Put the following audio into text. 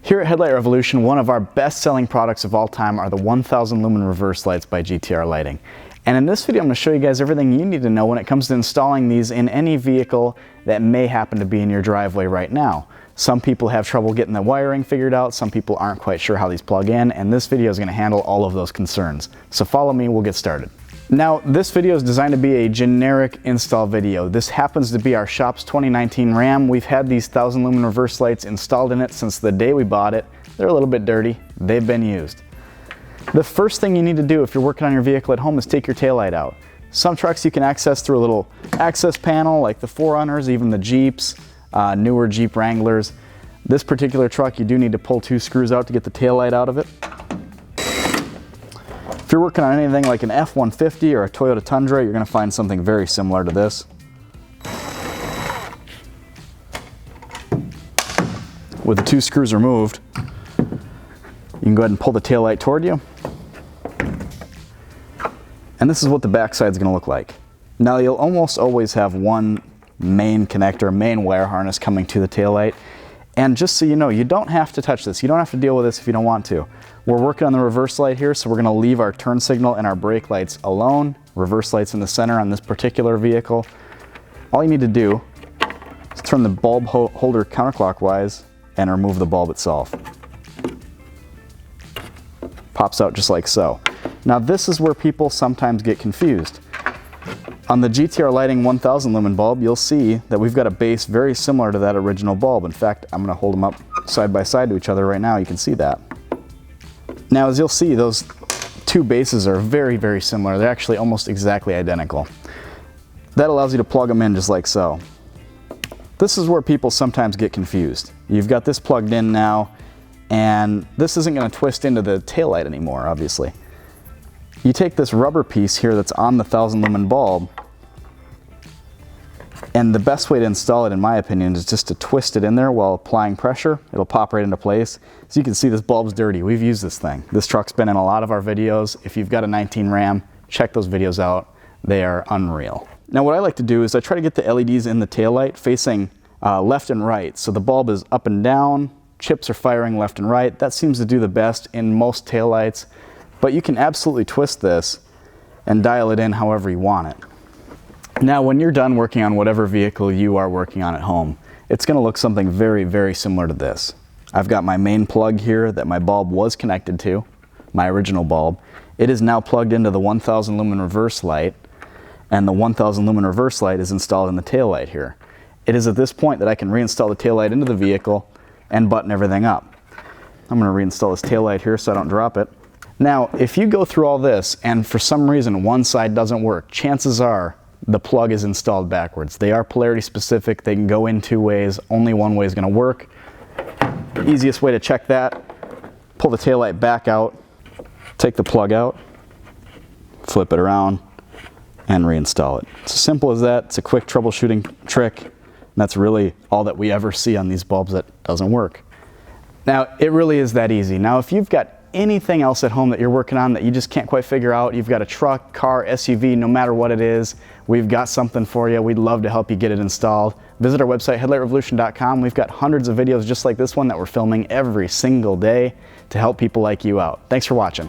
Here at Headlight Revolution, one of our best-selling products of all time are the 1000 lumen reverse lights by GTR Lighting. And in this video, I'm going to show you guys everything you need to know when it comes to installing these in any vehicle that may happen to be in your driveway right now. Some people have trouble getting the wiring figured out, some people aren't quite sure how these plug in, and this video is going to handle all of those concerns. So follow me, we'll get started. Now, this video is designed to be a generic install video. This happens to be our shop's 2019 Ram. We've had these 1000 lumen reverse lights installed in it since the day we bought it. They're a little bit dirty. They've been used. The first thing you need to do if you're working on your vehicle at home is take your taillight out. Some trucks you can access through a little access panel like the 4Runners, even the Jeeps, newer Jeep Wranglers. This particular truck, you do need to pull 2 screws out to get the taillight out of it. If you're working on anything like an F-150 or a Toyota Tundra, you're going to find something very similar to this. With the 2 screws removed, you can go ahead and pull the taillight toward you. And this is what the backside is going to look like. Now, you'll almost always have one main connector, main wire harness coming to the taillight. And just so you know, you don't have to touch this. You don't have to deal with this if you don't want to. We're working on the reverse light here, so we're going to leave our turn signal and our brake lights alone. Reverse lights in the center on this particular vehicle. All you need to do is turn the bulb holder counterclockwise and remove the bulb itself. Pops out just like so. Now, this is where people sometimes get confused. On the GTR Lighting 1000 lumen bulb, you'll see that we've got a base very similar to that original bulb. In fact, I'm going to hold them up side by side to each other right now. You can see that. Now, as you'll see, those 2 bases are very, very similar. They're actually almost exactly identical. That allows you to plug them in just like so. This is where people sometimes get confused. You've got this plugged in now, and this isn't going to twist into the taillight anymore, obviously. You take this rubber piece here that's on the 1000 lumen bulb, and the best way to install it, in my opinion, is just to twist it in there while applying pressure. It'll pop right into place. So you can see this bulb's dirty. We've used this thing. This truck's been in a lot of our videos. If you've got a 19 Ram, check those videos out. They are unreal. Now, what I like to do is I try to get the LEDs in the taillight facing left and right. So the bulb is up and down, chips are firing left and right. That seems to do the best in most taillights. But you can absolutely twist this and dial it in however you want it. Now, when you're done working on whatever vehicle you are working on at home, it's going to look something very, very similar to this. I've got my main plug here that my bulb was connected to, my original bulb. It is now plugged into the 1000 lumen reverse light, and the 1000 lumen reverse light is installed in the taillight here. It is at this point that I can reinstall the taillight into the vehicle and button everything up. I'm going to reinstall this taillight here so I don't drop it. Now, if you go through all this and for some reason one side doesn't work, chances are the plug is installed backwards. They are polarity specific. They can go in 2 ways. Only one way is going to work. The easiest way to check that, pull the taillight back out, take the plug out, flip it around, and reinstall it. It's as simple as that. It's a quick troubleshooting trick. And that's really all that we ever see on these bulbs that doesn't work. Now, it really is that easy. Now, if you've got anything else at home that you're working on that you just can't quite figure out, you've got a truck, car, SUV, no matter what it is, we've got something for you. We'd love to help you get it installed. Visit our website, headlightrevolution.com. We've got hundreds of videos just like this one that we're filming every single day to help people like you out. Thanks for watching.